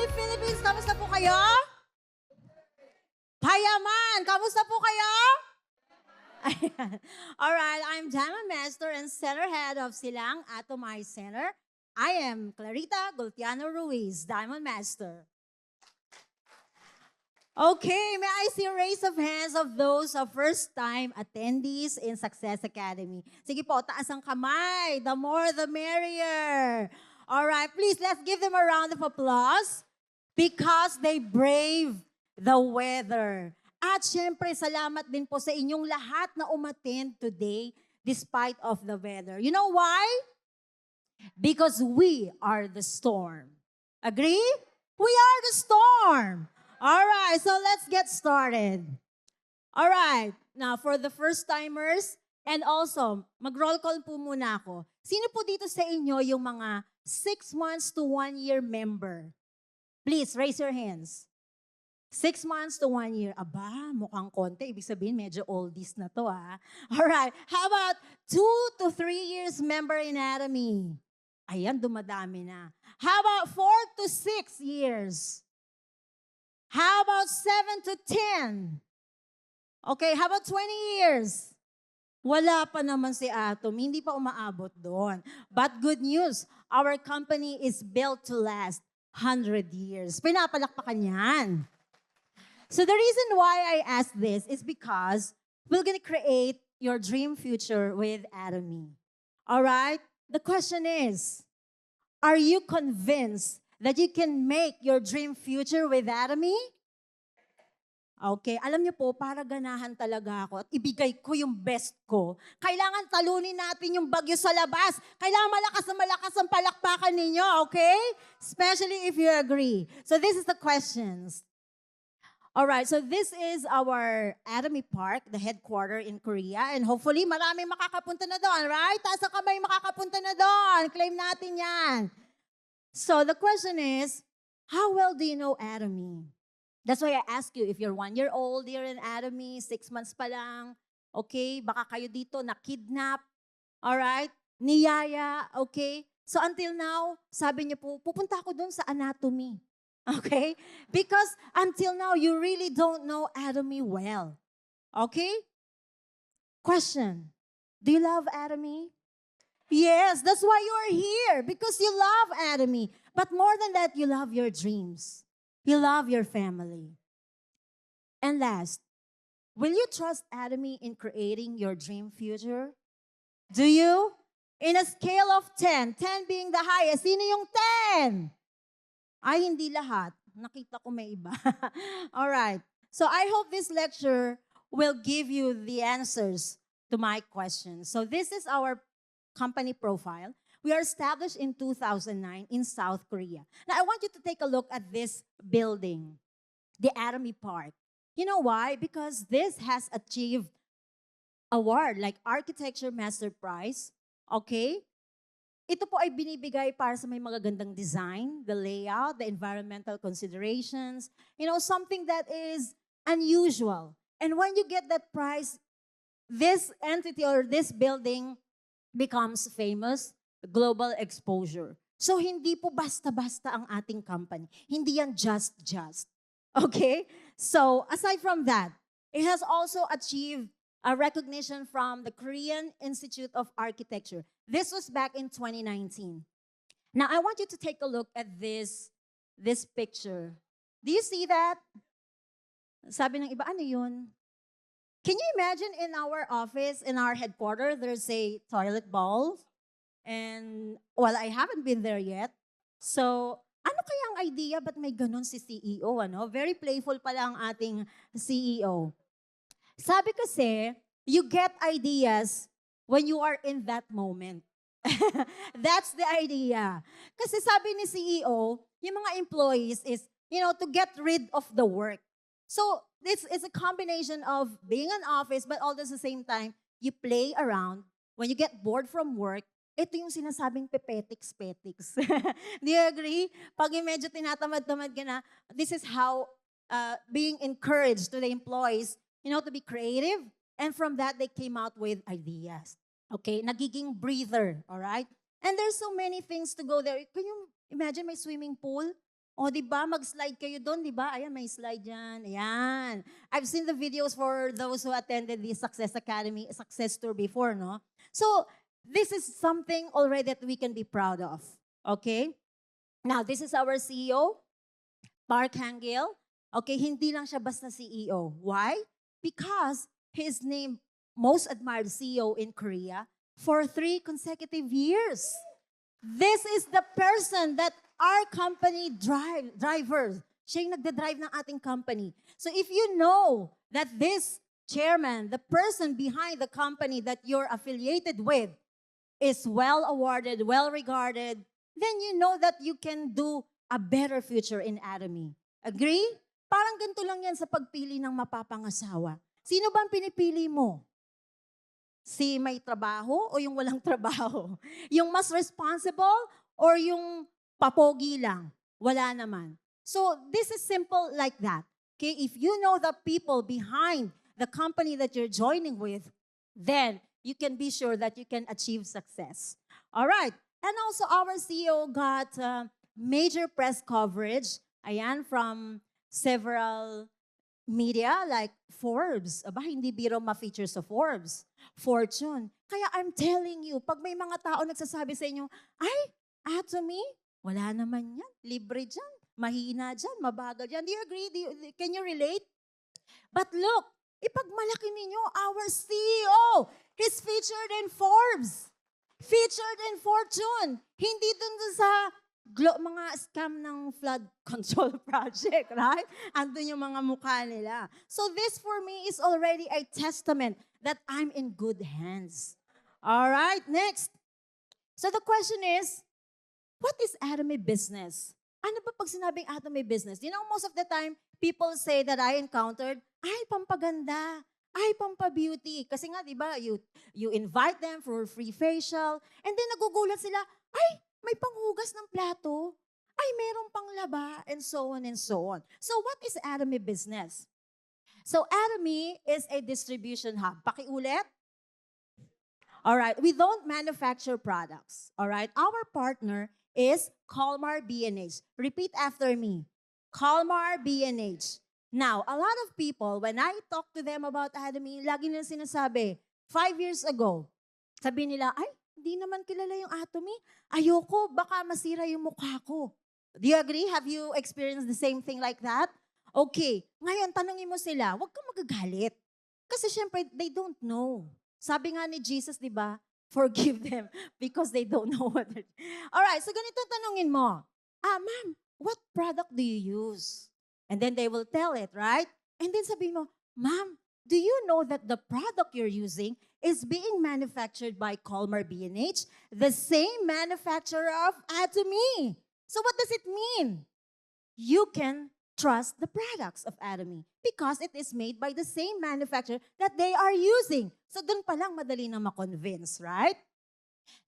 Atomy Philippines, kamusta po kayo? Payaman, kamusta po kayo? Ayan. Alright, I'm Diamond Master and Center Head of Silang Atomized Center. I am Clarita Gultiano Ruiz, Diamond Master. Okay, may I see a raise of hands of those of first-time attendees in Success Academy? Sige po, taas ang kamay. The more, the merrier. All right, please, let's give them a round of applause because they brave the weather. At syempre, salamat din po sa inyong lahat na umattend today despite of the weather. You know why? Because we are the storm. Agree? We are the storm. All right, so let's get started. All right, now for the first-timers, and also, mag-roll call po muna ako. Sino po dito sa inyo yung mga 6 months to 1 year member? Please, raise your hands. 6 months to 1 year. Aba, mukhang konti. Ibig sabihin, medyo oldies na to, ha? All right, how about 2 to 3 years member in Anatomy? Ayan, dumadami na. How about 4 to 6 years? How about 7 to 10? Okay, how about 20 years? Wala pa naman si Atom, hindi pa umaabot doon. But good news, our company is built to last 100 years. Pinapalakpakan yan. So the reason why I ask this is because we're gonna create your dream future with Atomy. All right? The question is, are you convinced that you can make your dream future with Atomy? Okay, alam niyo po, para ganahan talaga ako at ibigay ko yung best ko. Kailangan talunin natin yung bagyo sa labas. Kailangan malakas ang palakpakan ninyo, okay? Especially if you agree. So this is the questions. All right, so this is our Atomy Park, the headquarter in Korea. And hopefully, maraming makakapunta na doon, right? Taas ang kamay makakapunta na doon. Claim natin yan. So the question is, how well do you know Atomy? That's why I ask you, if you're 1 year old here in Atomy, 6 months pa lang, okay, baka kayo dito na-kidnap, alright, niyaya, okay? So until now, sabi niyo po, pupunta ako doon sa anatomy, okay? Because until now, you really don't know Atomy well, okay? Question, do you love Atomy? Yes, that's why you are here, because you love Atomy. But more than that, you love your dreams. You love your family. And last, will you trust Atomy in creating your dream future? Do you? In a scale of 10, 10 being the highest, sino yung 10? Ay, hindi lahat. Nakita ko may iba. All right. So I hope this lecture will give you the answers to my questions. So this is our company profile. We are established in 2009 in South Korea. Now, I want you to take a look at this building, the Atomy Park. You know why? Because this has achieved award like Architecture Master Prize. Okay? Ito po ay binibigay para sa may magagandang design, the layout, the environmental considerations, you know, something that is unusual. And when you get that prize, this entity or this building becomes famous, global exposure. So hindi po basta-basta ang ating company. Hindi yan just. Okay? So aside from that, it has also achieved a recognition from the Korean Institute of Architecture. This was back in 2019. Now I want you to take a look at this picture. Do you see that? Sabi ng iba, ano yun? Can you imagine in our office, in our headquarters, there's a toilet bowl? And, well, I haven't been there yet. So, ano kayang idea? Ba't may ganun si CEO, ano? Very playful pala ang ating CEO. Sabi kasi, you get ideas when you are in that moment. That's the idea. Kasi sabi ni CEO, yung mga employees is, you know, to get rid of the work. So, it's a combination of being an office, but all at the same time, you play around. When you get bored from work, ito yung sinasabing pepetics. Do you agree? Pag yung medyo tinatamad-tamad ka na, this is how being encouraged to the employees, you know, to be creative. And from that, they came out with ideas. Okay? Nagiging breather, all right? And there's so many things to go there. Can you imagine may swimming pool? O, di ba? Mag-slide kayo doon, di ba? Ayan, may slide yan. Ayan. I've seen the videos for those who attended the Success Academy, Success Tour before, no? So, this is something already that we can be proud of. Okay? Now, this is our CEO, Park Hang-il. Okay, hindi lang siya basta CEO. Why? Because he's named most admired CEO in Korea for 3 consecutive years. This is the person that our company drivers. Siya yung nagda-drive ng ating company. So if you know that this chairman, the person behind the company that you're affiliated with, is well awarded, well regarded, then you know that you can do a better future in Atomy. Agree? Parang ganito lang yan sa pagpili ng mapapangasawa. Sino ba ang pinipili mo? Si may trabaho o yung walang trabaho? Yung mas responsible or yung papogi lang? Wala naman. So this is simple like that. Okay, if you know the people behind the company that you're joining with, then you can be sure that you can achieve success. All right. And also our CEO got major press coverage, ayan, from several media like Forbes. Aba, hindi biro ma-feature sa Forbes. Fortune. Kaya I'm telling you, pag may mga tao nagsasabi sa inyo, ay, Atomy, wala naman yan. Libre dyan. Mahina dyan. Mabagal dyan. Do you agree? Can you relate? But look, ipagmalaki ninyo, our CEO, he's featured in Forbes. Featured in Fortune. Hindi dun sa mga scam ng flood control project, right? Andun yung mga mukha nila. So this for me is already a testament that I'm in good hands. All right, next. So the question is, what is Atomy business? Ano ba pag sinabing Atomy business? You know, most of the time, people say that I encountered, ay, pampaganda, ay, pampabeauty. Kasi nga, di ba, you invite them for free facial, and then nagugulat sila, ay, may panghugas ng plato, ay, meron pang laba, and so on and so on. So what is Atomy business? So Atomy is a distribution hub. Pakiulit. All right, we don't manufacture products. All right, our partner is Colmar B&H. Repeat after me. Colmar B&H. Now, a lot of people, when I talk to them about Atomy, lagi nila sinasabi, 5 years ago, sabi nila, ay, hindi naman kilala yung Atomy. Ayoko, baka masira yung mukha ko. Do you agree? Have you experienced the same thing like that? Okay, ngayon tanungin mo sila, huwag kang magagalit. Kasi syempre, they don't know. Sabi nga ni Jesus, di ba? Forgive them because they don't know what they're... Alright, so ganito tanungin mo. Ma'am, what product do you use? And then they will tell it, right? And then sabihin mo, ma'am, do you know that the product you're using is being manufactured by Colmar B&H, the same manufacturer of Atomy? So what does it mean? You can trust the products of Atomy because it is made by the same manufacturer that they are using. So dun pa lang madali na ma-convince, right?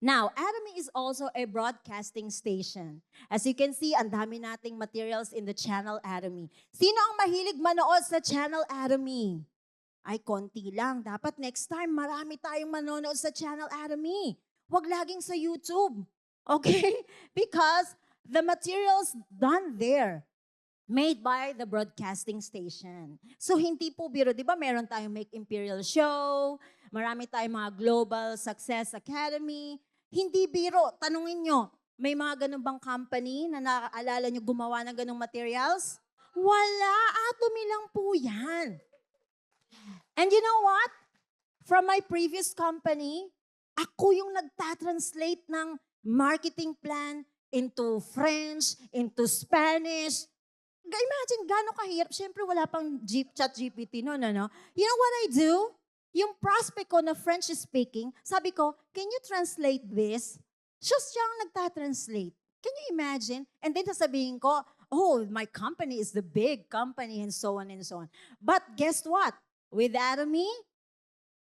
Now, Atomy is also a broadcasting station. As you can see, ang dami nating materials in the channel Atomy. Sino ang mahilig manood sa channel Atomy? Ay, konti lang. Dapat next time, marami tayong manonood sa channel Atomy. Huwag laging sa YouTube. Okay? Because the materials done there, made by the broadcasting station. So hindi po biro, di ba meron tayong Make Imperial Show, marami tayong mga Global Success Academy. Hindi biro, tanungin nyo, may mga ganun bang company na naaalala nyo gumawa ng ganung materials? Wala, Atomy lang po yan. And you know what? From my previous company, ako yung nagtatranslate ng marketing plan into French, into Spanish. Imagine, gano'ng kahirap. Siyempre, wala pang chat GPT noon, ano? You know what I do? Yung prospect ko na French speaking, sabi ko, can you translate this? Siya ang nagtatranslate. Can you imagine? And then sasabihin ko, oh, my company is the big company and so on and so on. But guess what? With Atomy,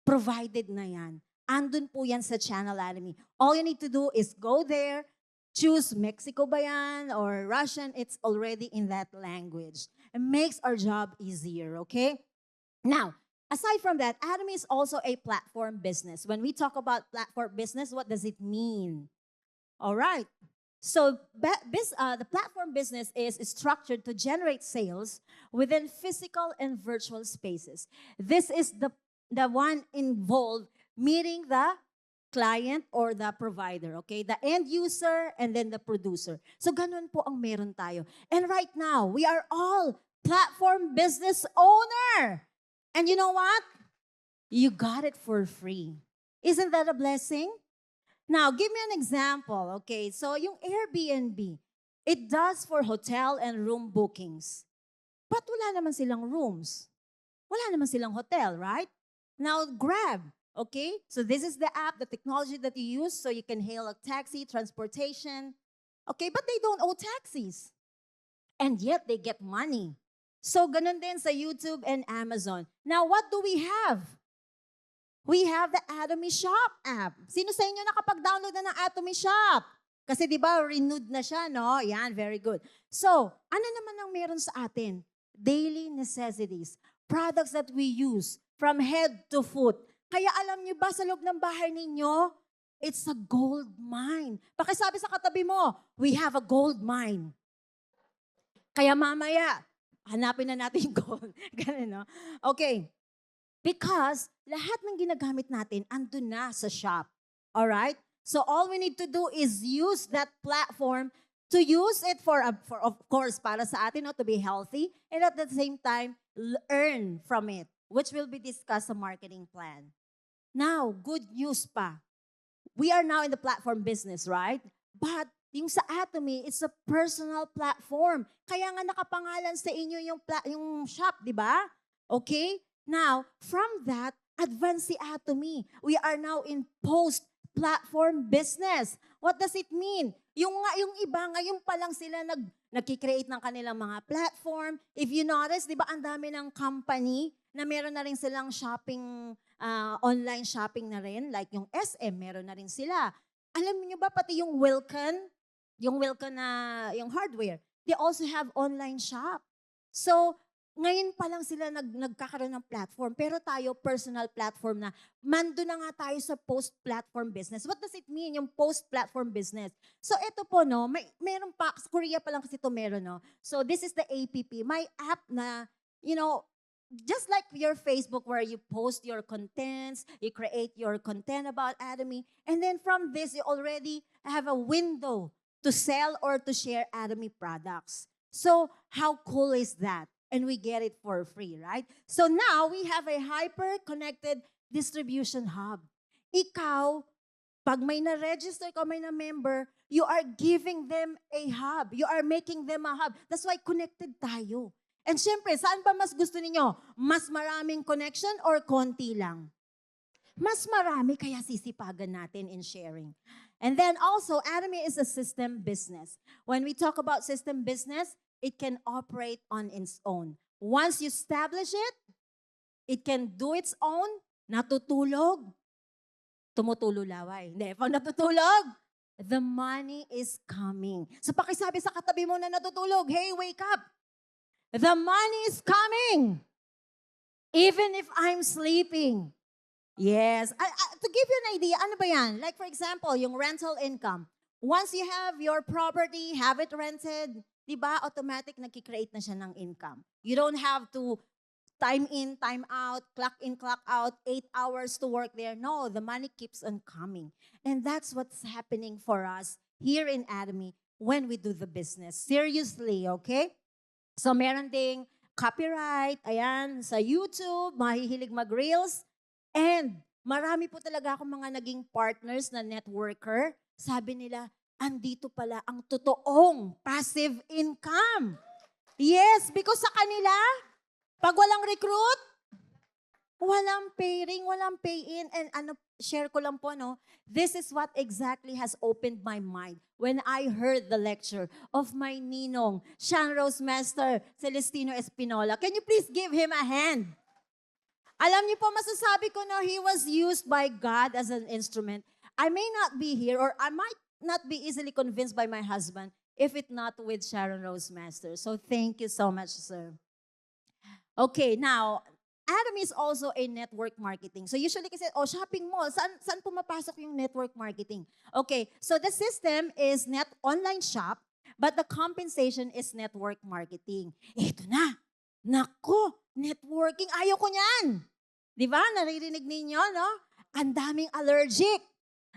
provided na yan. Andun po yan sa channel Atomy. All you need to do is go there, choose Mexico ba yan or Russian, it's already in that language. It makes our job easier, okay? Now, aside from that, Atomy is also a platform business. When we talk about platform business, what does it mean? All right. So the platform business is structured to generate sales within physical and virtual spaces. This is the one involved meeting the client or the provider, okay? The end user and then the producer. So ganun po ang meron tayo. And right now, we are all platform business owner. And you know what? You got it for free. Isn't that a blessing? Now, give me an example, okay? So yung Airbnb, it does for hotel and room bookings. But wala naman silang rooms. Wala naman silang hotel, right? Now, Grab, okay? So this is the app, the technology that you use so you can hail a taxi, transportation. Okay, but they don't owe taxis. And yet they get money. So ganun din sa YouTube and Amazon. Now, what do we have? We have the Atomy Shop app. Sino sa inyo nakapag-download na ng Atomy Shop? Kasi di ba renewed na siya, no? Yan, very good. So, ano naman ang meron sa atin? Daily necessities. Products that we use from head to foot. Kaya alam niyo ba sa loob ng bahay ninyo, it's a gold mine. Pakisabi sa katabi mo, we have a gold mine. Kaya mamaya, hanapin na natin yung gold. Ganun, no? Okay. Because lahat ng ginagamit natin andun na sa shop. Alright? So all we need to do is use that platform to use it for of course, para sa atin, no, to be healthy, and at the same time, earn from it, which will be discussed sa marketing plan. Now, good news pa. We are now in the platform business, right? But yung sa Atomy, it's a personal platform. Kaya nga nakapangalan sa inyo yung shop, di ba? Okay? Now, from that, advance si Atomy. We are now in post-platform business. What does it mean? Yung iba, ngayon pa lang sila nagki-create ng kanilang mga platform. If you notice, di ba, ang dami ng company na meron na rin silang shopping, online shopping na rin. Like yung SM, meron na rin sila. Alam niyo ba, pati yung Wilcon na, yung hardware, they also have online shop. So, ngayon pa lang sila nagkakaroon ng platform, pero tayo, personal platform na, mando na nga tayo sa post-platform business. What does it mean, yung post-platform business? So, ito po, no, meron pa, sa Korea pa lang kasi ito meron, no? So, this is the APP. My app na, you know, just like your Facebook where you post your contents, you create your content about Atomy, and then from this, you already have a window to sell or to share Atomy products. So, how cool is that? And we get it for free, right? So now, we have a hyper-connected distribution hub. Ikaw, pag may na-register ka, may na-member, you are giving them a hub. You are making them a hub. That's why connected tayo. And syempre, saan ba mas gusto ninyo? Mas maraming connection or konti lang? Mas marami, kaya sisipagan natin in sharing. And then also, Atomy is a system business. When we talk about system business, it can operate on its own. Once you establish it, it can do its own. Natutulog, tumutulo laway. Hindi, pag natutulog, the money is coming. So pakisabi sa katabi mo na natutulog, hey, wake up. The money is coming. Even if I'm sleeping. Yes. To give you an idea, ano ba yan? Like for example, yung rental income. Once you have your property, have it rented, diba, automatic nagki-create na siya ng income. You don't have to time in, time out, clock in, clock out, 8 hours to work there. No, the money keeps on coming. And that's what's happening for us here in Atomy when we do the business. Seriously, okay? So meron ding copyright, ayan, sa YouTube, mahihilig mag-reels. And marami po talaga akong mga naging partners na networker. Sabi nila, andito pala ang totoong passive income. Yes, because sa kanila, pag walang recruit, walang pay ring, walang pay in. And share ko lang po, no, this is what exactly has opened my mind when I heard the lecture of my ninong, Sean Rose Master Celestino Espinola. Can you please give him a hand? Alam niyo po, masasabi ko na he was used by God as an instrument. I may not be here or I might not be easily convinced by my husband if it not with Sharon Rose Master. So thank you so much, sir. Okay, now, Adam is also a network marketing. So usually kasi, shopping mall, saan pumapasok yung network marketing? Okay, so the system is online shop, but the compensation is network marketing. Ito na. Nako, networking. Ayaw ko niyan. Di ba? Naririnig ninyo, no? Ang daming allergic.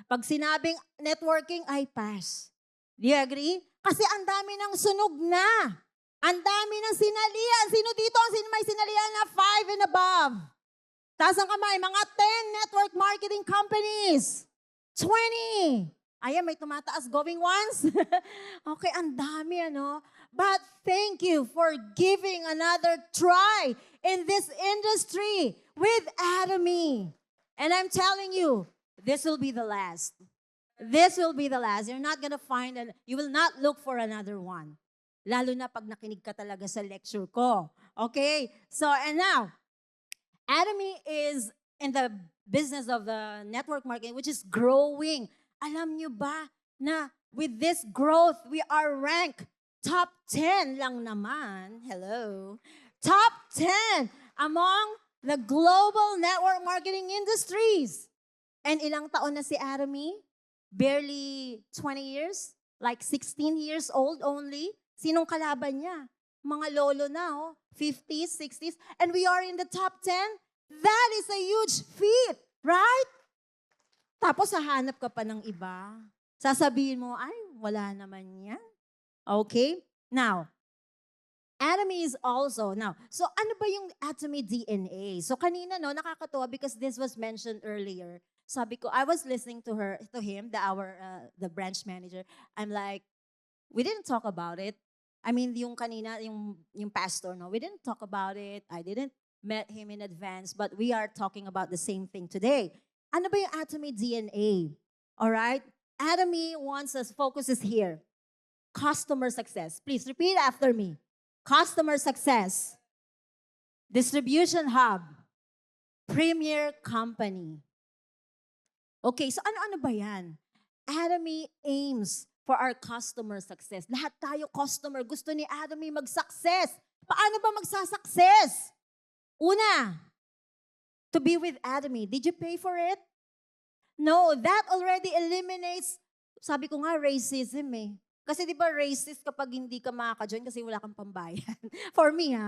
Pag sinabing networking, ay pass. Do you agree? Kasi ang dami ng sunog na. Ang dami ng sinalian. Sino dito ang may sinalian na 5 and above? Taas ang kamay, mga 10 network marketing companies. 20. Ayan, may tumataas going once. Okay, ang dami, ano? But thank you for giving another try in this industry with Atomy. And I'm telling you, this will be the last. This will be the last. You're not gonna find, you will not look for another one. Lalo na pag nakinig ka talaga sa lecture ko. Okay? So, and now, Atomy is in the business of the network marketing, which is growing. Alam nyo ba na with this growth, we are ranked top 10 lang naman. Hello. Top 10 among the global network marketing industries. And ilang taon na si Atomy? Barely 20 years? Like 16 years old only? Sinong kalaban niya? Mga lolo na, 50s, 60s. And we are in the top 10? That is a huge feat, right? Tapos hahanap ka pa ng iba. Sasabihin mo, ay, wala naman yan. Okay? Now, Atomy is also, so ano ba yung Atomy DNA? So kanina, nakakatuwa because this was mentioned earlier. Sabi ko, I was listening to him, the branch manager. I'm like, we didn't talk about it. I mean, yung kanina, yung pastor, we didn't talk about it. I didn't met him in advance, but we are talking about the same thing today. Ano ba yung Atomy DNA? All right? Atomy focuses here. Customer success. Please repeat after me. Customer success. Distribution hub. Premier company. Okay, so ano ba yan? Atomy aims for our customer success. Lahat tayo customer. Gusto ni Atomy mag-success. Paano ba magsasuccess? Una, to be with Atomy. Did you pay for it? No, that already eliminates, sabi ko nga, racism eh. Kasi di ba racist kapag hindi ka makaka-join kasi wala kang pambayan? For me,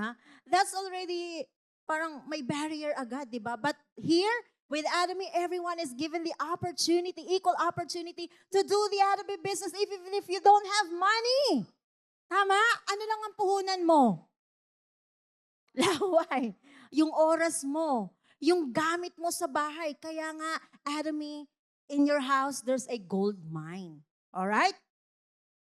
that's already parang may barrier agad, di ba? But here, with Atomy, everyone is given the opportunity, equal opportunity to do the Atomy business even if you don't have money. Tama? Ano lang ang puhunan mo? Laway. Yung oras mo. Yung gamit mo sa bahay. Kaya nga, Atomy, in your house, there's a gold mine. All right?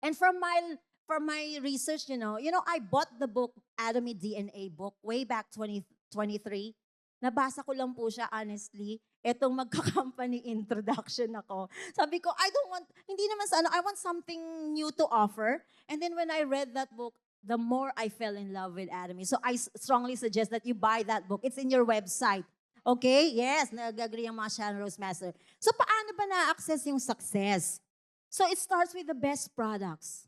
And from my research, I bought the book, Atomy DNA book, way back 2023. Nabasa ko lang po siya, honestly. Etong magka-company introduction ako. Sabi ko, I want something new to offer. And then when I read that book, the more I fell in love with Atomy. So I strongly suggest that you buy that book. It's in your website. Okay? Yes, nag-agree ang mga Sharon Rose Master. So paano ba na-access yung success? So it starts with the best products.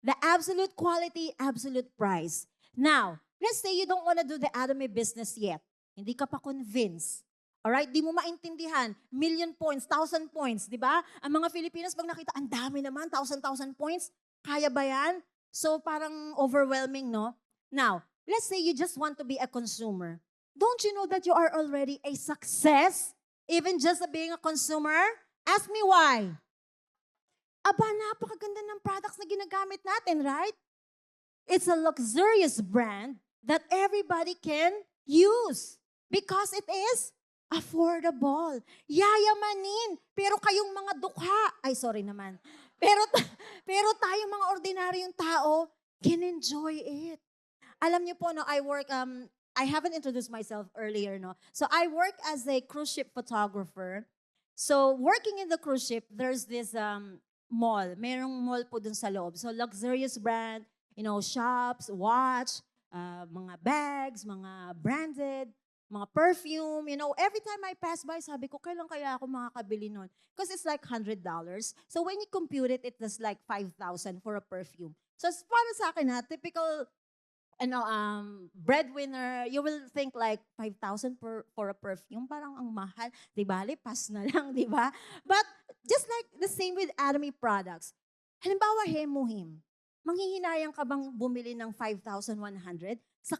The absolute quality, absolute price. Now, let's say you don't want to do the Atomy business yet. Hindi ka pa convinced. Alright? Di mo maintindihan. 1,000,000 points, 1,000 points. Di ba? Ang mga Filipinos, pag nakita, ang dami naman, 1,000 points. Kaya ba yan? So parang overwhelming, no? Now, let's say you just want to be a consumer. Don't you know that you are already a success? Even just being a consumer? Ask me why. Aba, napakaganda ng products na ginagamit natin, right? It's a luxurious brand that everybody can use because it is affordable. Yayamanin. Pero kayong mga dukha, ay sorry naman. Pero tayong mga ordinaryong tao can enjoy it. Alam niyo po, I haven't introduced myself earlier, no? So I work as a cruise ship photographer. So working in the cruise ship, there's this mall. Merong mall po dun sa loob. So luxurious brand, shops, watch, mga bags, mga branded, mga perfume, every time I pass by, sabi ko, kailan kaya ako makakabili nun? Because it's like $100. So when you compute it, it's like 5,000 for a perfume. So para sa akin, typical breadwinner, you will think like 5,000 for a perfume. Parang ang mahal. Di bali, pass na lang, di ba? But just like the same with Atomy products. Halimbawa, Hemuhim. Manghihinayang ka bang bumili ng 5,100 sa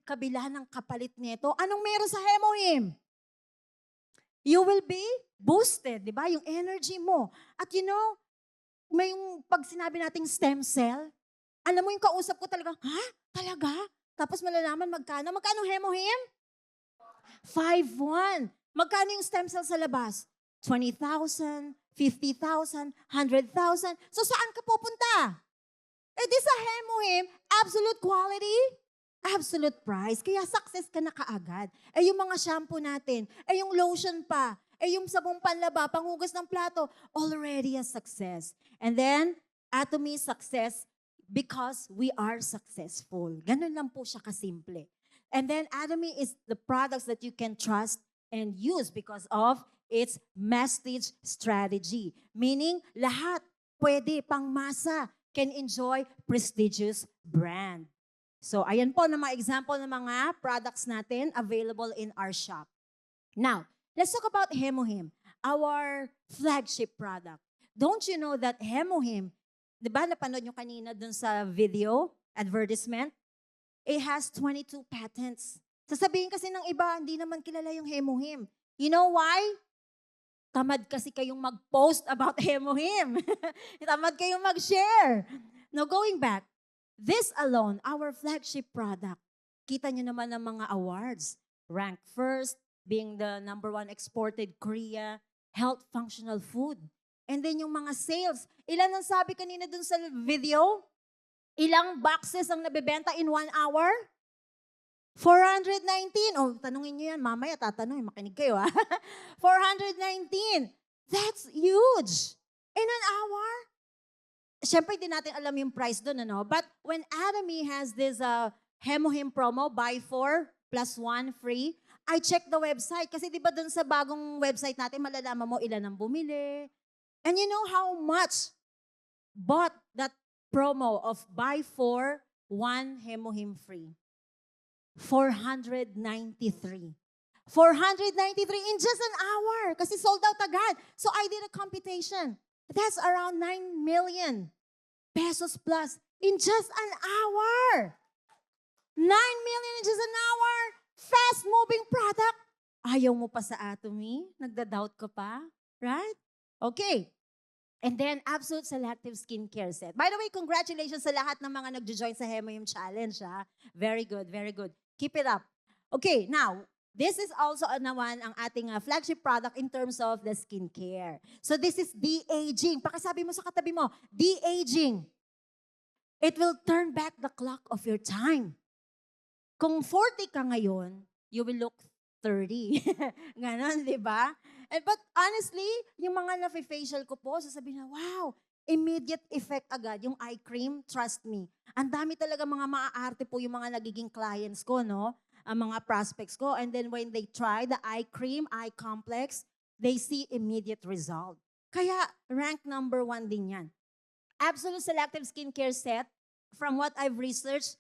kabila ng kapalit nito? Anong meron sa Hemuhim? You will be boosted, di ba? Yung energy mo. At you know, may yung pag sinabi nating stem cell, alam mo yung kausap ko talaga, ha? Talaga? Tapos malalaman magkano? Magkano Hemuhim? 5,1. Magkano yung stem cell sa labas? 20,000, 50,000, 100,000. So saan ka pupunta? Eh di sa Hemuhim, absolute quality, absolute price. Kaya success ka na kaagad. Eh yung mga shampoo natin, eh yung lotion pa, eh yung sabong panlaba, panghugas ng plato, already a success. And then, Atomy success because we are successful. Ganun lang po siya kasimple. And then Atomy is the products that you can trust and use because of its message strategy. Meaning, lahat pwede pangmasa can enjoy prestigious brand. So, ayan po na mga example ng mga products natin available in our shop. Now, let's talk about Hemuhim, our flagship product. Don't you know that Hemuhim, di ba napanood nyo kanina dun sa video, advertisement? It has 22 patents. Sasabihin kasi ng iba, hindi naman kilala yung Hemuhim. You know why? Tamad kasi kayong mag-post about Hemuhim. Tamad kayong mag-share. Now, going back, this alone, our flagship product, kita nyo naman ng mga awards. Ranked first, being the #1 exported Korea, health functional food. And then yung mga sales, ilan ang sabi kanina dun sa video? Ilang boxes ang nabibenta in 1 hour? 419. Oh, tanungin nyo yan. Mamaya tatanungin. Makinig kayo, ha? 419. That's huge. In an hour? Siyempre, hindi natin alam yung price doon, ano? But when Atomy has this Hemuhim promo, buy 4 plus 1 free, I check the website. Kasi di ba doon sa bagong website natin, malalaman mo ilan ang bumili. And you know how much bought that promo of buy 4, 1 Hemuhim free? 493. 493 in just an hour kasi sold out agad. So I did a computation. That's around 9 million pesos plus in just an hour. 9 million in just an hour. Fast-moving product. Ayaw mo pa sa Atomy? Nagda-doubt ka pa? Right? Okay. And then, Absolute Selective Skincare Set. By the way, congratulations sa lahat ng mga nag-join sa Hemuhim Challenge. Ha? Very good, very good. Keep it up. Okay, now, this is also naman ang ating flagship product in terms of the skincare. So this is de-aging. Pakisabi mo sa katabi mo, de-aging. It will turn back the clock of your time. Kung 40 ka ngayon, you will look 30. Ganon, di ba? But honestly, yung mga na-facial ko po, sasabihin na, wow, immediate effect agad. Yung eye cream, trust me. Ang dami talaga mga maaarte po yung mga nagiging clients ko, no? Ang mga prospects ko. And then when they try the eye cream, eye complex, they see immediate result. Kaya rank #1 din yan. Absolute Selective Skincare Set, from what I've researched,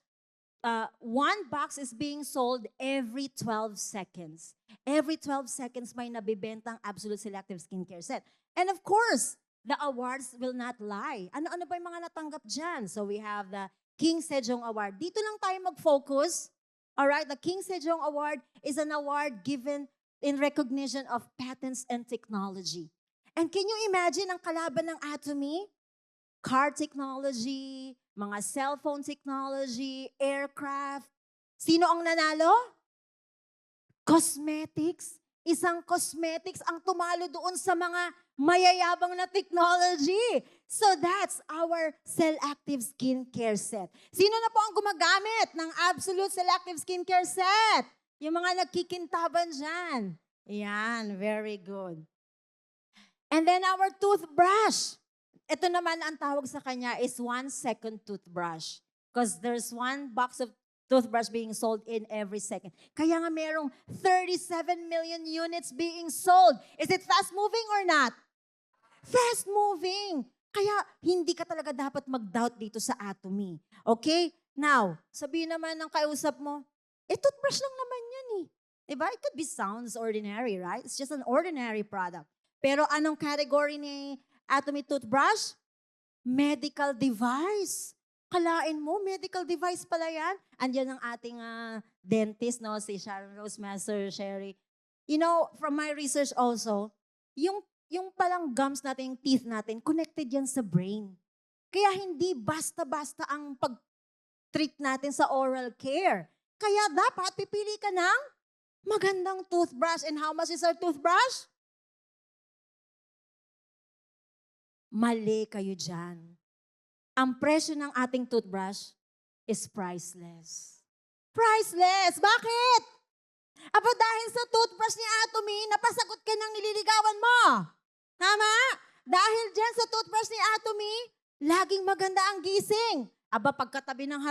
1 box is being sold every 12 seconds. Every 12 seconds may nabibentang Absolute Selective Skincare Set. And of course, the awards will not lie. Ano-ano ba yung mga natanggap dyan? So we have the King Sejong Award. Dito lang tayo mag-focus. Alright, the King Sejong Award is an award given in recognition of patents and technology. And can you imagine ang kalaban ng Atomy? Car technology, mga cellphone technology, aircraft. Sino ang nanalo? Cosmetics. Isang cosmetics ang tumalo doon sa mga mayayabang na technology. So that's our Cell-Active Skincare Set. Sino na po ang gumagamit ng Absolute Selective Skincare Set? Yung mga nagkikintaban dyan. Yan, very good. And then our toothbrush. Ito naman ang tawag sa kanya is 1-second toothbrush. Because there's 1 box of toothbrush being sold in every second. Kaya nga merong 37 million units being sold. Is it fast-moving or not? Fast-moving. Kaya hindi ka talaga dapat mag-doubt dito sa Atomy. Okay? Now, sabihin naman ng kausap mo, toothbrush lang naman yan eh. Diba? It could be sounds ordinary, right? It's just an ordinary product. Pero anong category ni Atomy toothbrush? Medical device. Kalain mo, medical device pala yan. Andiyan ang ating dentist, no? Si Sharon Rose Master Sherry. You know, from my research also, yung palang gums natin, yung teeth natin, connected yan sa brain. Kaya hindi basta-basta ang pag-treat natin sa oral care. Kaya dapat pipili ka ng magandang toothbrush. And how much is our toothbrush? Mali kayo dyan. Ang presyo ng ating toothbrush is priceless. Priceless! Bakit? Aba dahil sa toothbrush ni Atomy, napasagot ka ng nililigawan mo. Tama? Dahil dyan sa toothbrush ni Atomy, laging maganda ang gising. Aba pagkatabi ng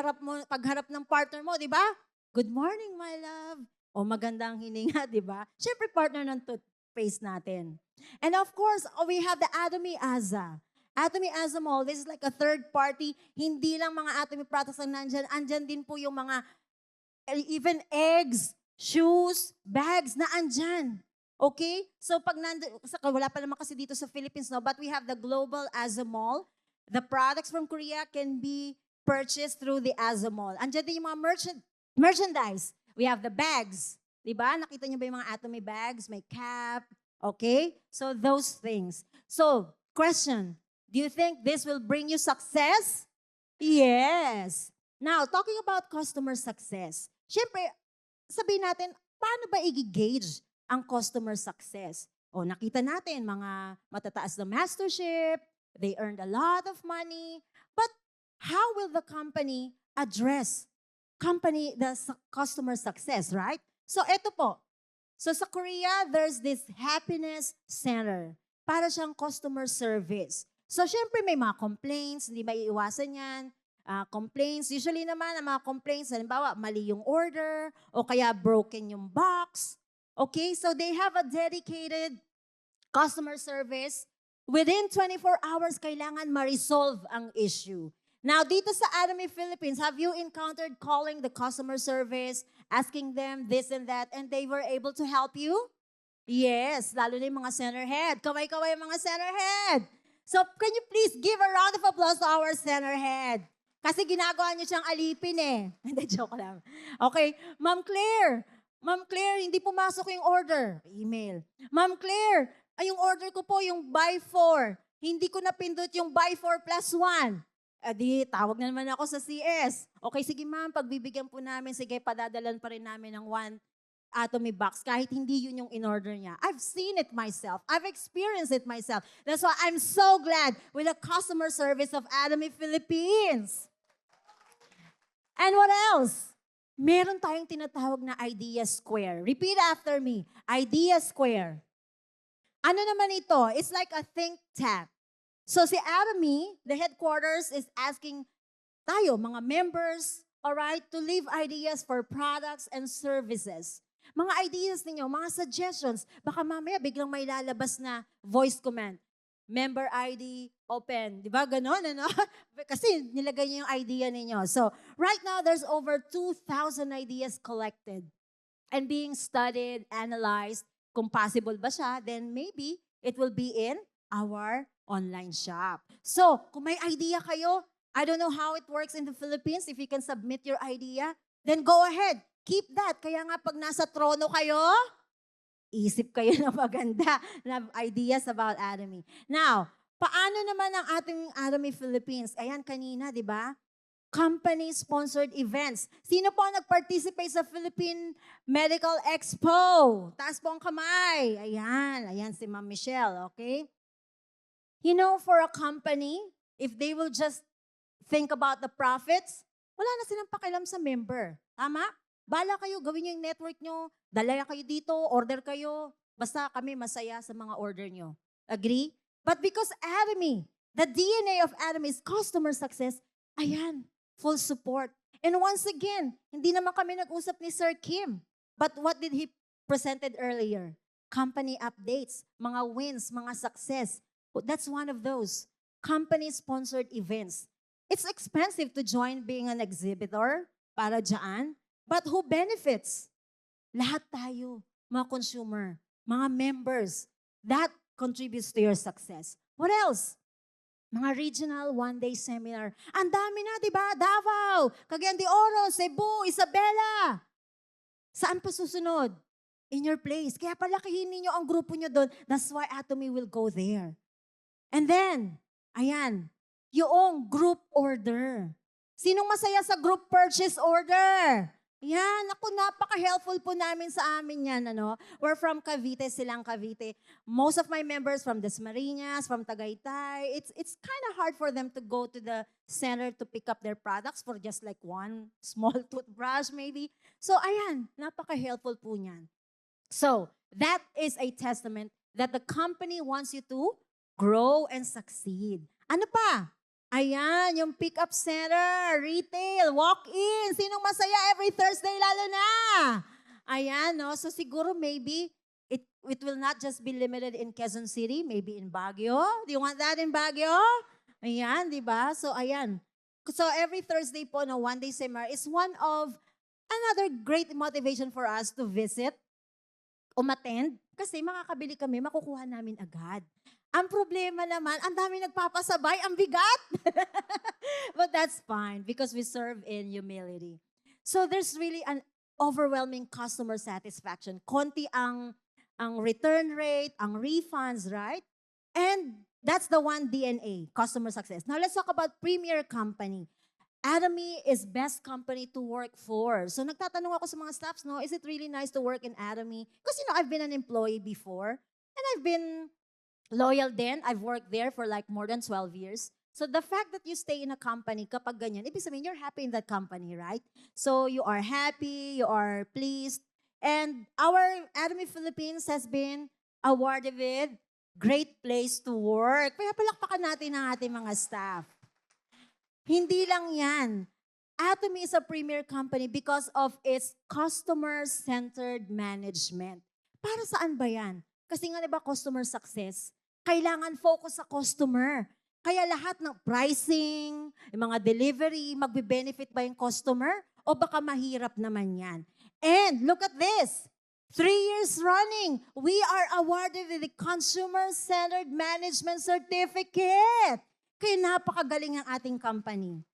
pagharap ng partner mo, di ba? Good morning, my love. O maganda ang hininga, di ba? Siyempre partner ng toothpaste natin. And of course, we have the Atomy Aza. Atomy Aza Mall, this is like a third party. Hindi lang mga Atomy products ang nandyan. Andyan din po yung mga, even eggs, shoes, bags na andyan. Okay? So pag wala pa naman kasi dito sa Philippines, no? But we have the Global Aza Mall. The products from Korea can be purchased through the Aza Mall. Andyan din yung mga merchandise. We have the bags. Diba? Nakita niyo ba yung mga Atomy bags? May cap. Okay? So those things. So, question. Do you think this will bring you success? Yes. Now, talking about customer success. Siyempre, sabihin natin, paano ba i-gauge ang customer success? O, nakita natin, mga matataas na mastership, they earned a lot of money, but how will the company address the customer success, right? So, eto po. So, sa Korea, there's this happiness center. Para siyang customer service. So, syempre may mga complaints, hindi maiiwasan yan. Complaints, usually naman ang mga complaints, halimbawa, mali yung order, o kaya broken yung box. Okay, so they have a dedicated customer service. Within 24 hours, kailangan ma-resolve ang issue. Now, dito sa Atomy Philippines, have you encountered calling the customer service, asking them this and that, and they were able to help you? Yes, lalo na yung mga center head. Kaway-kaway yung mga center head. So, can you please give a round of applause to our center head? Kasi ginagawa niyo siyang alipin eh. Hindi, joke lang. Okay, Ma'am Claire. Ma'am Claire, hindi pumasok yung order. Email. Ma'am Claire, yung order ko po, yung buy 4. Hindi ko napindot yung buy 4 plus 1. Di, tawag na naman ako sa CS. Okay, sige ma'am, pagbibigyan po namin, sige, padadalan pa rin namin ng 1 Atomy box kahit hindi yun yung in-order niya. I've seen it myself. I've experienced it myself. That's why I'm so glad with the customer service of Atomy Philippines. And what else? Meron tayong tinatawag na Idea Square. Repeat after me. Idea Square. Ano naman ito? It's like a think tank. So si Atomy, the headquarters, is asking tayo, mga members, alright, to leave ideas for products and services. Mga ideas ninyo, mga suggestions, baka mamaya biglang may lalabas na voice command. Member ID, open. Di ba ganon, ano? Kasi nilagay niyo yung idea ninyo. So, right now, there's over 2,000 ideas collected and being studied, analyzed. Kung possible ba siya, then maybe it will be in our online shop. So, kung may idea kayo, I don't know how it works in the Philippines, if you can submit your idea, then go ahead. Keep that. Kaya nga pag nasa trono kayo, isip kayo na maganda na ideas about Atomy. Now, paano naman ang ating Atomy Philippines? Ayan kanina, di ba? Company-sponsored events. Sino po ang nag-participate sa Philippine Medical Expo? Taas po ang kamay. Ayan, ayan si Ma'am Michelle, okay? You know, for a company, if they will just think about the profits, wala na silang pakialam sa member. Tama? Bala kayo, gawin nyo yung network nyo, dala kayo dito, order kayo. Basta kami masaya sa mga order nyo. Agree? But because Atomy, the DNA of Atomy is customer success, ayan, full support. And once again, hindi naman kami nag-usap ni Sir Kim. But what did he presented earlier? Company updates, mga wins, mga success. That's one of those. Company-sponsored events. It's expensive to join being an exhibitor para dyan. But who benefits? Lahat tayo, mga consumer, mga members. That contributes to your success. What else? Mga regional one-day seminar. Ang dami na, di ba? Davao, Cagayan de Oro, Cebu, Isabela. Saan pa susunod? In your place. Kaya palakihin ninyo ang grupo nyo doon. That's why Atomy will go there. And then, ayan, yung group order. Sinong masaya sa group purchase order? Yan, ako, napaka-helpful po namin sa amin yan. Ano? We're from Cavite, silang Cavite. Most of my members from Dasmariñas, from Tagaytay, it's kind of hard for them to go to the center to pick up their products for just like one small toothbrush maybe. So ayan, napaka-helpful po niyan. So, that is a testament that the company wants you to grow and succeed. Ano pa? Ayan, yung pick-up center, retail, walk-in. Sinong masaya every Thursday lalo na? Ayan, no? So siguro maybe it will not just be limited in Quezon City, maybe in Baguio. Do you want that in Baguio? Ayan, di ba? So ayan. So every Thursday po na one-day seminar is one of another great motivation for us to visit, umattend, kasi makakabili kami, makukuha namin agad. Ang problema naman, ang dami nagpapasabay, ang bigat. But that's fine because we serve in humility. So there's really an overwhelming customer satisfaction. Konti ang return rate, ang refunds, right? And that's the one DNA, customer success. Now let's talk about premier company. Atomy is best company to work for. So nagtatanong ako sa mga staffs, no, is it really nice to work in Atomy? Because I've been an employee before and I've been loyal din. I've worked there for like more than 12 years. So the fact that you stay in a company, kapag ganyan, ibig sabihin, you're happy in that company, right? So you are happy, you are pleased. And our Atomy Philippines has been awarded with Great Place to Work. Kaya palakpakan natin ang ating mga staff. Hindi lang yan. Atomy is a premier company because of its customer-centered management. Para saan ba yan? Kasi nga diba customer success, kailangan focus sa customer. Kaya lahat ng pricing, yung mga delivery, magbe-benefit ba yung customer? O baka mahirap naman yan? And look at this. 3 years running, we are awarded with the Consumer-Centered Management Certificate. Kaya napakagaling ang ating company.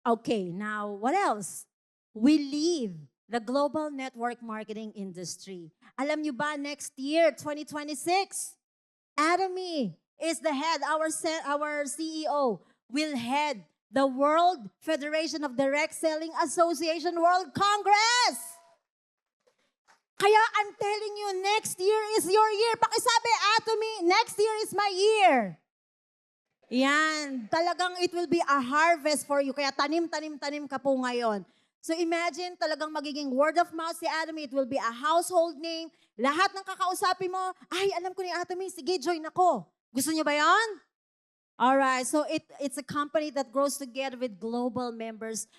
Okay, now what else? We lead the global network marketing industry. Alam nyo ba, next year, 2026, Atomy is the head, our CEO will head the World Federation of Direct Selling Association World Congress. Kaya I'm telling you, next year is your year. Pakisabi, Atomy, next year is my year. Yan, talagang it will be a harvest for you. Kaya tanim ka po ngayon. So imagine talagang magiging word of mouth si Atomy. It will be a household name. Lahat ng kakausapin mo, ay, alam ko ni Atomy, sige, join ako. Gusto niyo ba yan? Alright, so it's a company that grows together with global members.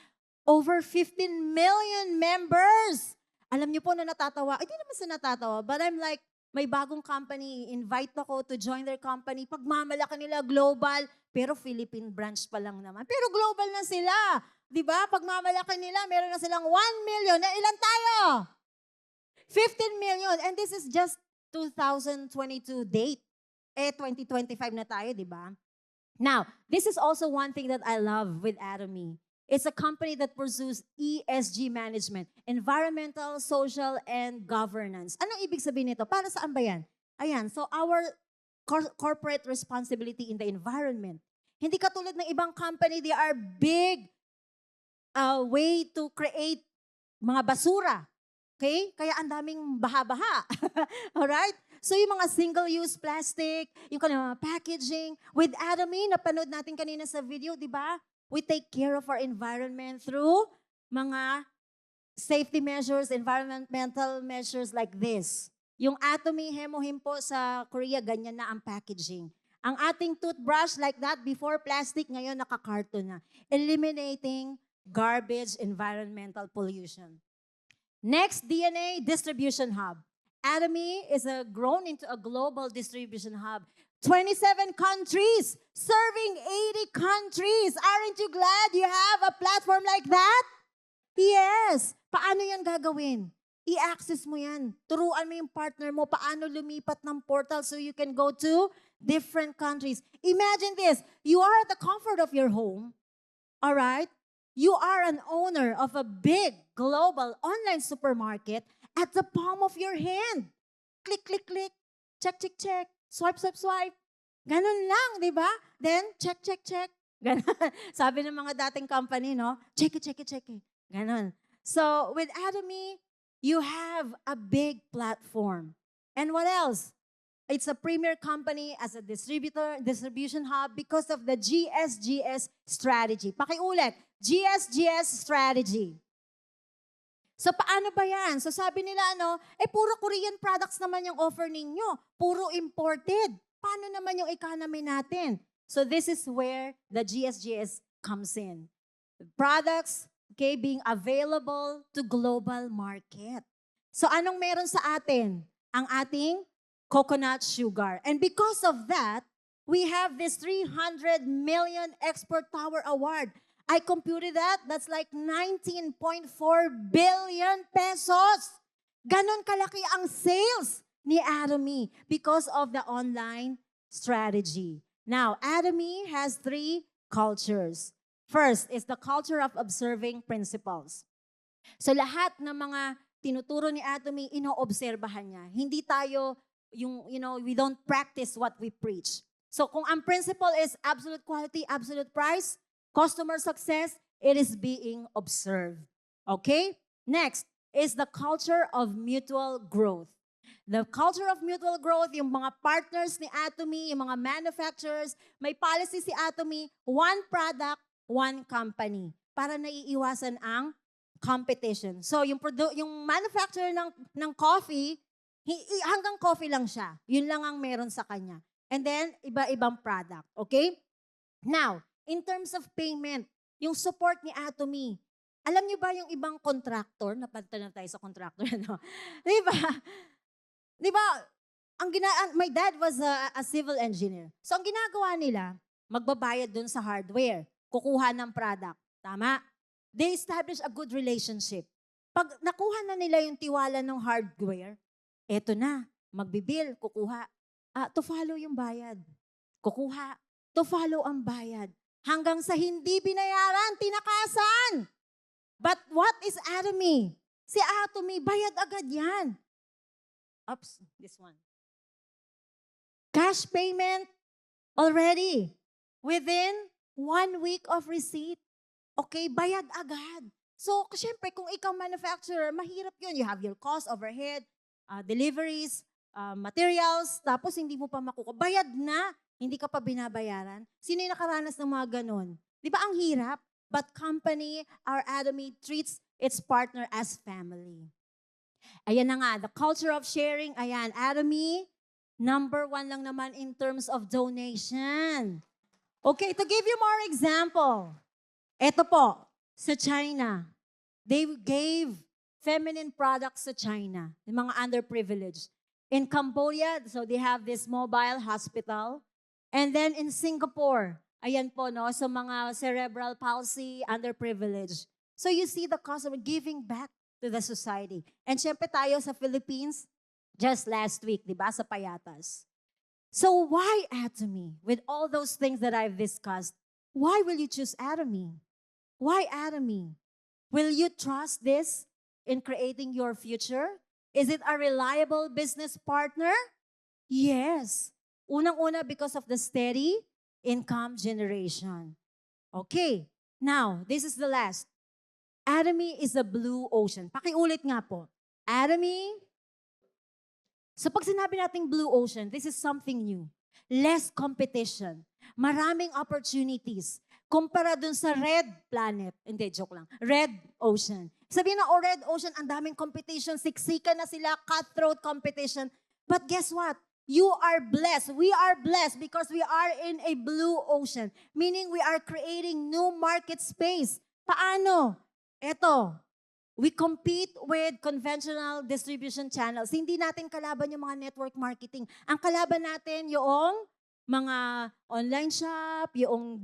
Over 15 million members. Alam niyo po na natatawa. Hindi naman sa natatawa, but I'm like, may bagong company, invite ako to join their company. Pagmamalaki nila global, pero Philippine branch pa lang naman. Pero global na sila. Di ba? Pagmamalaki nila, meron na silang 1 million. Na ilan tayo? 15 million. And this is just 2022 date. 2025 na tayo, di ba? Now, this is also one thing that I love with Atomy. It's a company that pursues ESG management, environmental, social, and governance. Anong ibig sabihin nito? Para saan ba yan? Ayan, so our corporate responsibility in the environment. Hindi katulad ng ibang company, they are big way to create mga basura. Okay? Kaya ang daming baha-baha. Alright? So yung mga single-use plastic, yung mga packaging, with Atomy, napanood natin kanina sa video, di ba? We take care of our environment through mga safety measures, environmental measures like this. Yung Atomy Hemohim po sa Korea, ganyan na ang packaging. Ang ating toothbrush like that before plastic, ngayon nakakarton na. Eliminating garbage, environmental pollution. Next, DNA Distribution Hub. Atomy is grown into a global distribution hub 27 countries, serving 80 countries. Aren't you glad you have a platform like that? Yes. Paano yan gagawin? I-access mo yan. Turuan mo yung partner mo paano lumipat ng portal so you can go to different countries. Imagine this. You are at the comfort of your home. All right? You are an owner of a big global online supermarket at the palm of your hand. Click, click, click. Check, check, check. Swipe, swipe, swipe. Ganun lang, di ba? Then, check, check, check. Ganun. Sabi ng mga dating company, no? Check it, check it, check it. Ganun. So, with Atomy, you have a big platform. And what else? It's a premier company as a distribution hub because of the GSGS strategy. Pakiulit, GSGS strategy. So paano ba yan? So sabi nila, puro Korean products naman yung offer ninyo. Puro imported. Paano naman yung economy natin? So this is where the GSGS comes in. Products, okay, being available to global market. So anong meron sa atin? Ang ating coconut sugar. And because of that, we have this 300 million Export Power Award. I computed that. That's like 19.4 billion pesos. Ganon kalaki ang sales ni Atomy because of the online strategy. Now, Atomy has 3 cultures. First is the culture of observing principles. So lahat ng mga tinuturo ni Atomy, inoobserbahan niya. Hindi tayo we don't practice what we preach. So kung ang principle is absolute quality, absolute price, customer success, it is being observed. Okay? Next is the culture of mutual growth. The culture of mutual growth, yung mga partners ni Atomy, yung mga manufacturers, may policy si Atomy, one product, one company, para naiiwasan ang competition. So yung manufacturer ng coffee, hanggang coffee lang siya. Yun lang ang meron sa kanya. And then, iba-ibang product. Okay? Now, in terms of payment, yung support ni Atomy, alam niyo ba yung ibang contractor, napunta na tayo sa contractor, no? Di ba, my dad was a civil engineer. So, ang ginagawa nila, magbabayad dun sa hardware, kukuha ng product. Tama? They establish a good relationship. Pag nakuha na nila yung tiwala ng hardware, eto na, magbibil, kukuha. To follow yung bayad. Kukuha. To follow ang bayad. Hanggang sa hindi binayaran, tinakasan. But what is Atomy? Si Atomy, bayad agad yan. Oops, this one. Cash payment already. Within 1 week of receipt. Okay, bayad agad. So, syempre, kung ikaw manufacturer, mahirap yun. You have your cost, overhead, deliveries, materials, tapos hindi mo pa makukuha. Bayad na, hindi ka pa binabayaran. Sino yung nakaranas ng mga ganon? Di ba ang hirap? But company, our Atomy, treats its partner as family. Ayan na nga, the culture of sharing, ayan, Atomy, number 1 lang naman in terms of donation. Okay, to give you more example, eto po, sa China, they gave feminine products sa China, yung mga underprivileged. In Cambodia, so they have this mobile hospital. And then in Singapore, ayan po, no, so mga cerebral palsy, underprivileged. So you see the customer giving back to the society. And syempre tayo sa Philippines, just last week, di ba, sa Payatas. So why Atomy? With all those things that I've discussed, why will you choose Atomy? Why Atomy? Will you trust this in creating your future? Is it a reliable business partner? Yes. Unang-una because of the steady income generation. Okay. Now, this is the last. Atomy is a blue ocean. Pakiulit nga po. Atomy. So pag sinabi nating blue ocean, this is something new. Less competition. Maraming opportunities. Kumpara dun sa red planet. Hindi, joke lang. Red ocean. Sabihin na, red ocean, ang daming competition, siksika na sila, cutthroat competition. But guess what? You are blessed. We are blessed because we are in a blue ocean. Meaning we are creating new market space. Paano? Eto, we compete with conventional distribution channels. Hindi natin kalaban yung mga network marketing. Ang kalaban natin yung mga online shop, yung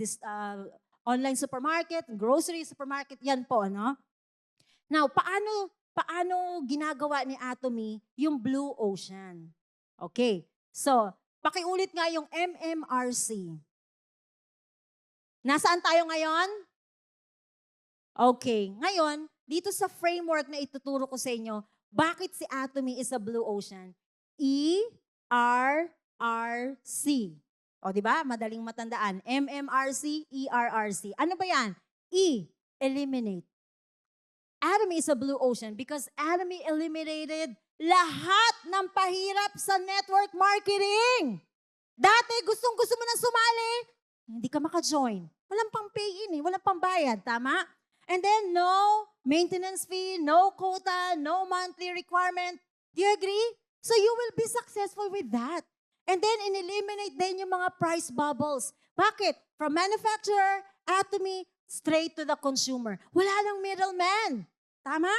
online supermarket, grocery supermarket, yan po, no? Now, paano ginagawa ni Atomy yung Blue Ocean? Okay. So, pakiulit nga yung MMRC. Nasaan tayo ngayon? Okay. Ngayon, dito sa framework na ituturo ko sa inyo, bakit si Atomy is a Blue Ocean? ERRC. O, di ba? Madaling matandaan. MMRC, ERRC. Ano ba yan? E, eliminate. Atomy is a blue ocean because Atomy eliminated lahat ng pahirap sa network marketing. Dati, gustong-gusto mo na sumali, hindi ka maka-join. Walang pang pay-in, walang pang bayad, tama? And then, no maintenance fee, no quota, no monthly requirement. Do you agree? So you will be successful with that. And then, in-eliminate din yung mga price bubbles. Bakit? From manufacturer, Atomy, straight to the consumer. Wala nang middleman. Tama?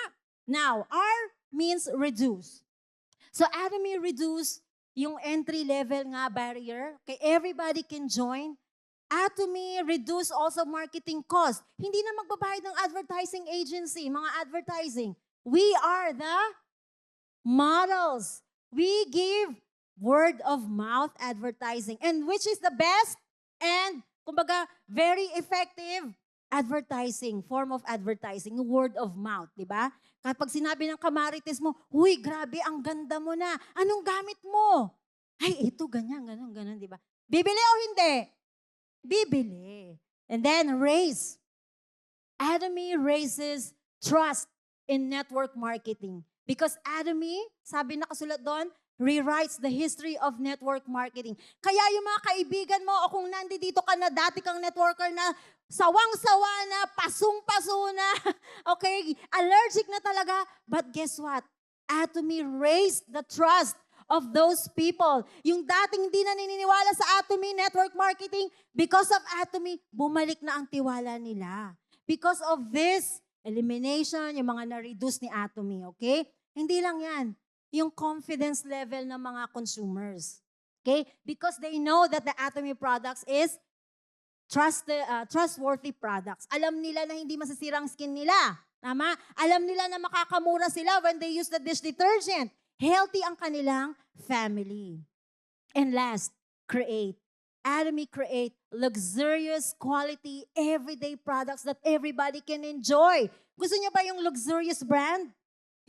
Now, R means reduce. So, Atomy reduce yung entry level nga barrier. Okay, everybody can join. Atomy reduce also marketing cost. Hindi na magbabayad ng advertising agency, mga advertising. We are the models. We give word of mouth advertising. And which is the best and, kumbaga, very effective advertising, form of advertising, word of mouth, di ba? Kapag sinabi ng kamarites mo, huy, grabe, ang ganda mo na. Anong gamit mo? Ay, ito, ganyan, di ba? Bibili o hindi? Bibili. And then, raise. Atomy raises trust in network marketing. Because Atomy, sabi na kasulat doon, rewrites the history of network marketing. Kaya yung mga kaibigan mo, o kung nandito ka na, dati kang networker na, sawang-sawa na, pasong-paso na, okay, allergic na talaga. But guess what? Atomy raised the trust of those people. Yung dating hindi na naniniwala sa Atomy network marketing, because of Atomy, bumalik na ang tiwala nila. Because of this elimination, yung mga na-reduce ni Atomy, okay? Hindi lang yan. Yung confidence level ng mga consumers. Okay? Because they know that the Atomy products is trustworthy products. Alam nila na hindi masisira ang skin nila. Tama? Alam nila na makakamura sila when they use the dish detergent. Healthy ang kanilang family. And last, create. Atomy create luxurious quality everyday products that everybody can enjoy. Gusto niyo ba yung luxurious brand?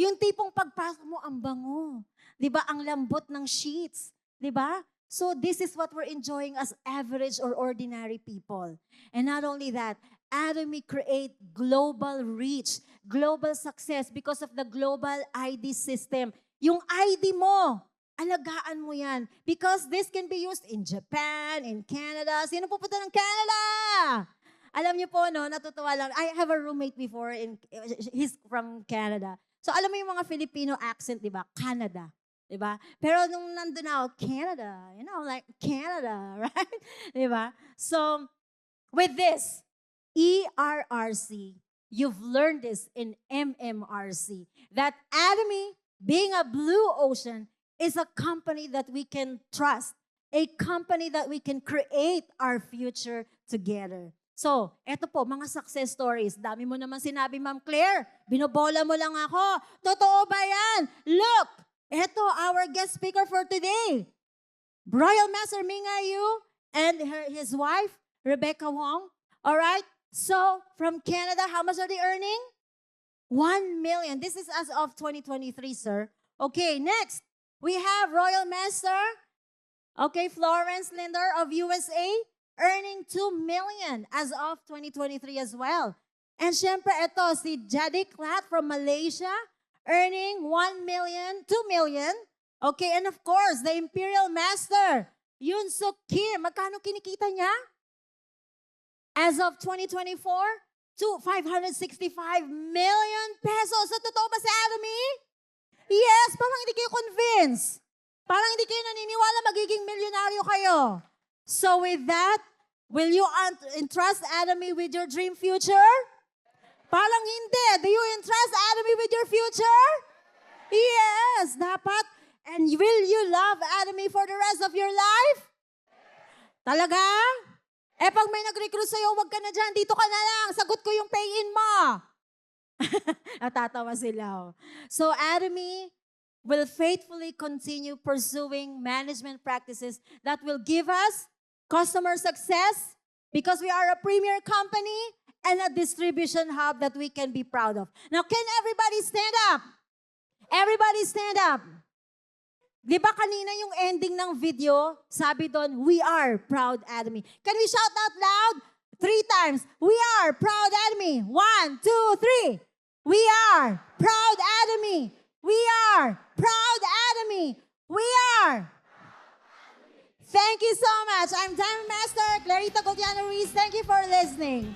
Yung tipong pagpasok mo, ang bango. Di ba? Ang lambot ng sheets. Di ba? So this is what we're enjoying as average or ordinary people. And not only that, Atomy create global reach, global success because of the global ID system. Yung ID mo, alagaan mo yan. Because this can be used in Japan, in Canada. Sino pupunta ng Canada? Alam niyo po, no, natutuwa lang. I have a roommate before, he's from Canada. So alam mo yung mga Filipino accent, di ba? Canada. Di ba? Pero nung nandun ako, Canada. You know, like Canada, right? Di ba? So, with this, ERRC, you've learned this in MMRC, that Atomy, being a blue ocean, is a company that we can trust, a company that we can create our future together. So, eto po, mga success stories. Dami mo naman sinabi, Ma'am Claire. Binobola mo lang ako. Totoo ba yan? Look, eto, our guest speaker for today. Royal Master Minga Yu and his wife, Rebecca Wong. All right? So, from Canada, how much are they earning? 1 million. This is as of 2023, sir. Okay, next. We have Royal Master, okay, Florence Linder of USA, earning 2 million as of 2023 as well. And syempre, ito, si Jadi Clat from Malaysia, earning 1 million, 2 million. Okay, and of course, the Imperial Master, Yoon Suk Kim. Magkano kinikita niya? As of 2024, to 565 million pesos. So, totoo ba si Atomy? Yes, parang hindi kayo convinced. Parang hindi kayo naniniwala magiging milyonaryo kayo. So with that, will you entrust Atomy with your dream future? Parang hindi. Do you entrust Atomy with your future? Yes, dapat. And will you love Atomy for the rest of your life? Talaga? Eh, pag may nag-recruit sa'yo, wag ka na dyan. Dito ka na lang. Sagot ko yung pay-in mo. Natatawa sila. Oh. So, Atomy will faithfully continue pursuing management practices that will give us customer success because we are a premier company and a distribution hub that we can be proud of. Now, can everybody stand up? Everybody stand up. Di ba kanina yung ending ng video, sabi doon, we are proud Atomy. Can we shout out loud? 3 times. We are proud Atomy. 1, 2, 3. We are proud Atomy. We are proud Atomy. We are. Thank you so much. I'm Diamond Master Clarita Godiano Ruiz. Thank you for listening.